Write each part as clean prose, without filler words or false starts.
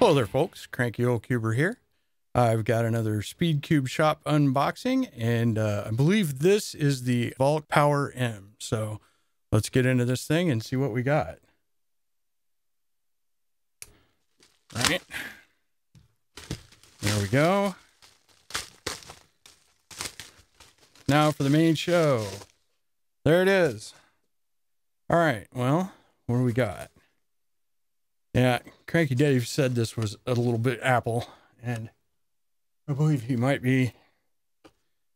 Hello there, folks. Cranky Old Cuber here. I've got another Speed Cube Shop unboxing, and I believe this is the Valk Power M. So let's get into this thing and see what we got. All right. There we go. Now for the main show. There it is. All right. Well, what do we got? Yeah, Cranky Dave said this was a little bit Apple, and I believe he might be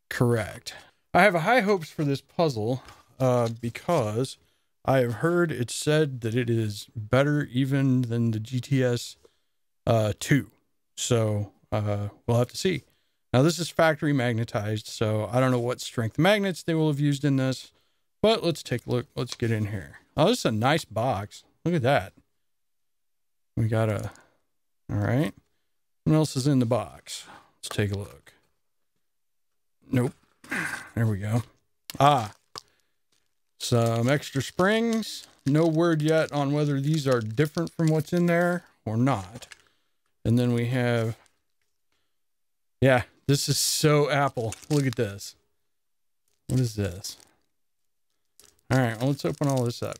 correct. I have high hopes for this puzzle because I have heard it said that it is better even than the GTS 2. So we'll have to see. Now this is factory magnetized, so I don't know what strength magnets they will have used in this, but let's take a look. Let's get in here. Oh, this is a nice box. Look at that. We got all right. What else is in the box? Let's take a look. Nope. There we go. Some extra springs. No word yet on whether these are different from what's in there or not. And then we have, yeah, this is so Apple. Look at this. What is this? All right, well, let's open all this up.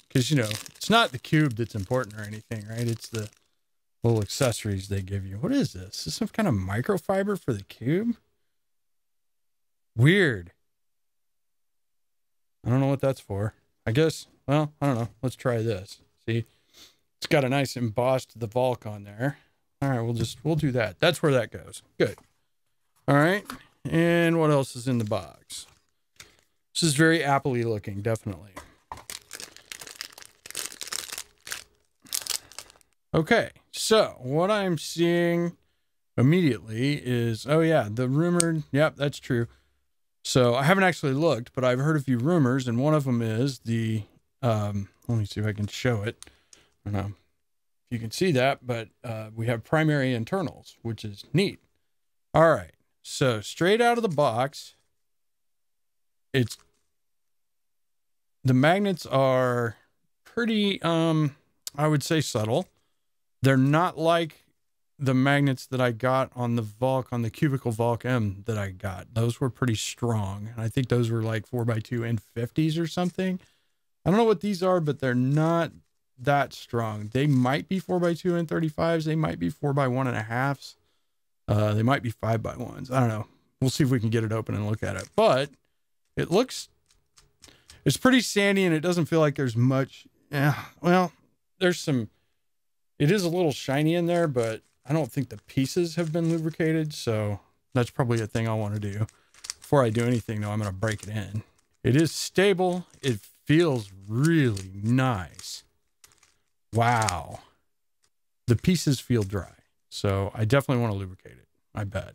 Because, you know, it's not the cube that's important or anything, right? It's the little accessories they give you. What is this? Is this some kind of microfiber for the cube? Weird. I don't know what that's for. I guess, well, I don't know. Let's try this. See? It's got a nice embossed the Valk on there. All right, we'll do that. That's where that goes. Good. All right. And what else is in the box? This is very Apple-y looking, definitely. Okay, so what I'm seeing immediately is, oh yeah, the rumored, yep, that's true. So I haven't actually looked, but I've heard a few rumors, and one of them is the, let me see if I can show it. I don't know if you can see that, but we have primary internals, which is neat. All right, so straight out of the box, the magnets are pretty, I would say subtle. They're not like the magnets that I got on the Valk, on the cubicle Valk M that I got. Those were pretty strong. I think those were like 4x2 and 50s or something. I don't know what these are, but they're not that strong. They might be 4x2 and 35s. They might be 4x1.5s. They might be 5x1s. I don't know. We'll see if we can get it open and look at it. But it looks, it's pretty sandy, and it doesn't feel like there's much. Yeah, well, there's some. It is a little shiny in there, but I don't think the pieces have been lubricated, so that's probably a thing I want to do. Before I do anything, though, I'm going to break it in. It is stable. It feels really nice. Wow. The pieces feel dry, so I definitely want to lubricate it, I bet.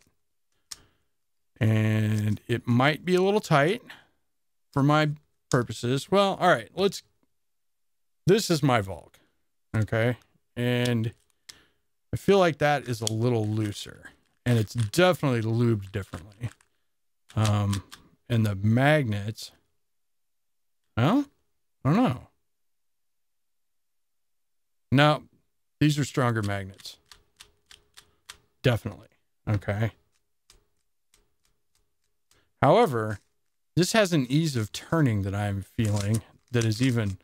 And it might be a little tight for my purposes. Well, all right, this is my Valk, okay? And I feel like that is a little looser, and it's definitely lubed differently. And the magnets, well, I don't know. No, these are stronger magnets. Definitely. Okay. However, this has an ease of turning that I'm feeling that is even,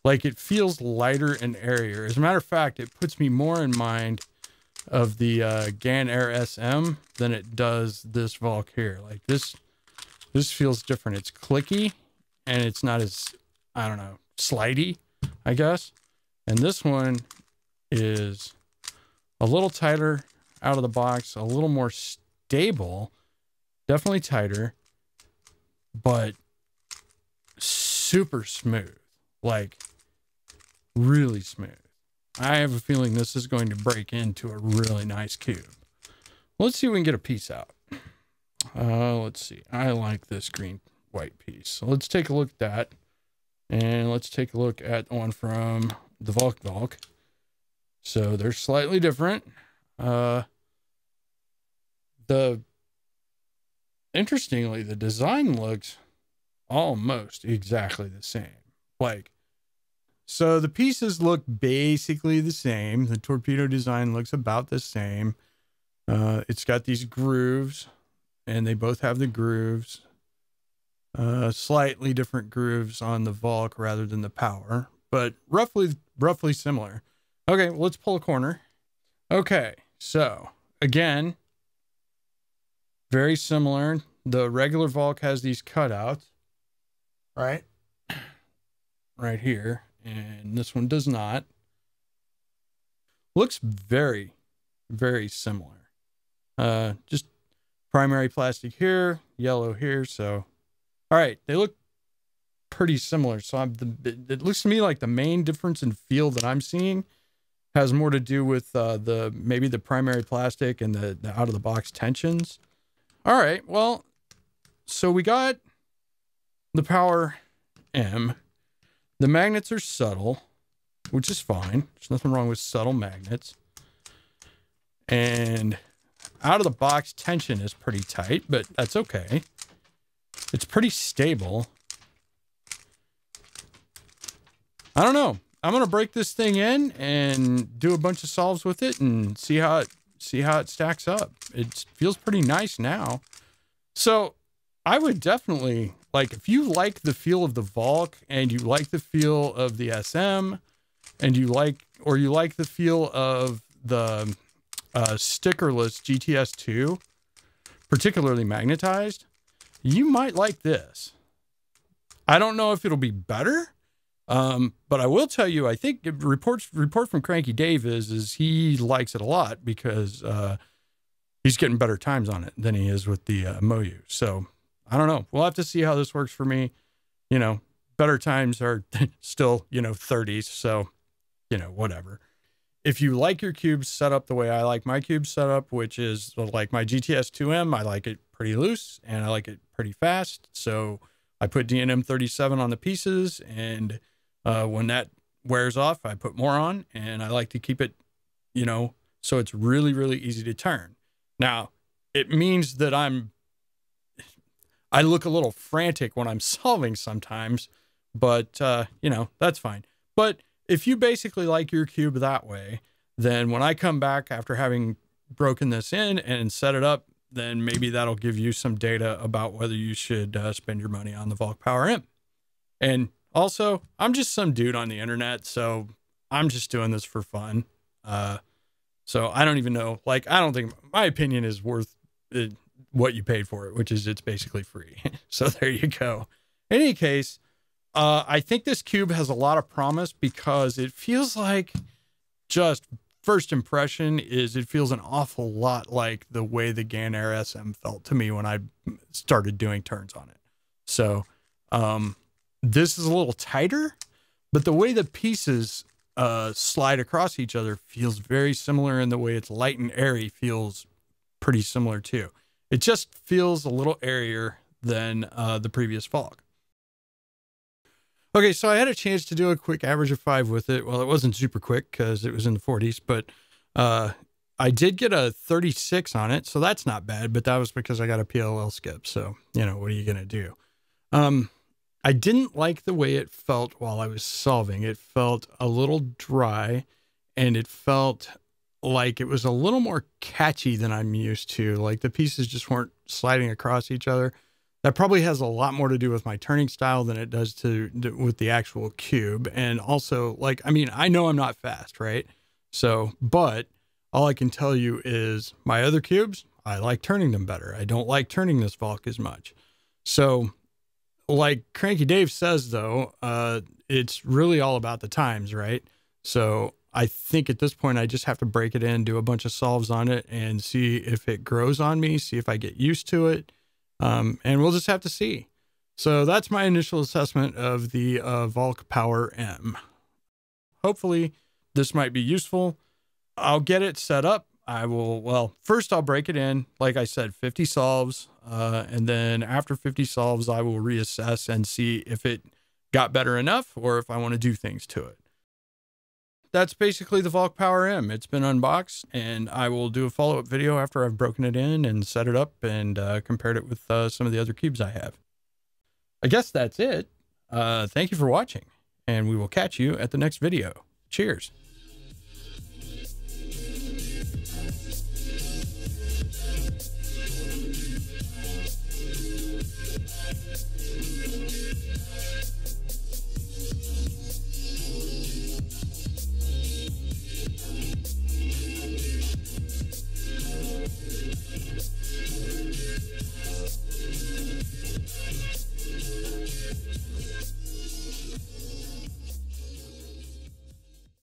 like, it feels lighter and airier. As a matter of fact, it puts me more in mind of the GAN Air SM than it does this Valk here. Like this feels different. It's clicky, and it's not as, I don't know, slidey, I guess. And this one is a little tighter out of the box, a little more stable, definitely tighter, but super smooth, like really smooth. I have a feeling this is going to break into a really nice cube. Let's see if we can get a piece out. Let's see. I like this green white piece. So let's take a look at that. And let's take a look at one from the Valk. So they're slightly different. Interestingly, the design looks almost exactly the same. Like, So the pieces look basically the same. The torpedo design looks about the same. It's got these grooves, and they both have the grooves. Slightly different grooves on the Valk rather than the Power, but roughly similar. Okay, well, let's pull a corner. Okay, so again, very similar. The regular Valk has these cutouts, right? Right here, and this one does not. Looks very, very similar. Just primary plastic here, yellow here, so all right, they look pretty similar. So it looks to me like the main difference in feel that I'm seeing has more to do with maybe the primary plastic and the out of the box tensions. All right, well, so we got the Power M. The magnets are subtle, which is fine. There's nothing wrong with subtle magnets. And out of the box tension is pretty tight, but that's okay. It's pretty stable. I don't know. I'm going to break this thing in and do a bunch of solves with it and see how it stacks up. It feels pretty nice now. So I would definitely, like, if you like the feel of the Valk and you like the feel of the SM and you like the feel of the stickerless GTS2, particularly magnetized, you might like this. I don't know if it'll be better, but I will tell you, I think report from Cranky Dave is he likes it a lot because he's getting better times on it than he is with the MOU. So I don't know. We'll have to see how this works for me. You know, better times are still, 30s. So, whatever. If you like your cubes set up the way I like my cubes set up, which is like my GTS2M, I like it pretty loose and I like it pretty fast. So I put DNM 37 on the pieces, and when that wears off, I put more on, and I like to keep it, so it's really, really easy to turn. Now, it means that I look a little frantic when I'm solving sometimes, but, that's fine. But if you basically like your cube that way, then when I come back after having broken this in and set it up, then maybe that'll give you some data about whether you should spend your money on the Valk Power M. And also, I'm just some dude on the internet, so I'm just doing this for fun. So I don't even know, I don't think my opinion is worth what you paid for it, which is it's basically free. So there you go. In any case, I think this cube has a lot of promise because it feels like, just first impression is, it feels an awful lot like the way the Ganair SM felt to me when I started doing turns on it. So this is a little tighter, but the way the pieces slide across each other feels very similar, and the way it's light and airy feels pretty similar too. It just feels a little airier than the previous Valk. Okay, so I had a chance to do a quick average of 5 with it. Well, it wasn't super quick because it was in the 40s, but I did get a 36 on it, so that's not bad, but that was because I got a PLL skip, so, what are you going to do? I didn't like the way it felt while I was solving. It felt a little dry, and it felt like it was a little more catchy than I'm used to. Like the pieces just weren't sliding across each other. That probably has a lot more to do with my turning style than it does with the actual cube. And also, I know I'm not fast, right? So, but all I can tell you is my other cubes, I like turning them better. I don't like turning this Valk as much. So, like Cranky Dave says, though, it's really all about the times, right? So I think at this point, I just have to break it in, do a bunch of solves on it, and see if it grows on me, see if I get used to it. And we'll just have to see. So that's my initial assessment of the Valk Power M. Hopefully this might be useful. I'll get it set up. First I'll break it in. Like I said, 50 solves. And then after 50 solves, I will reassess and see if it got better enough or if I want to do things to it. That's basically the Valk Power M. It's been unboxed, and I will do a follow-up video after I've broken it in and set it up and compared it with some of the other cubes I have. I guess that's it. Thank you for watching, and we will catch you at the next video. Cheers.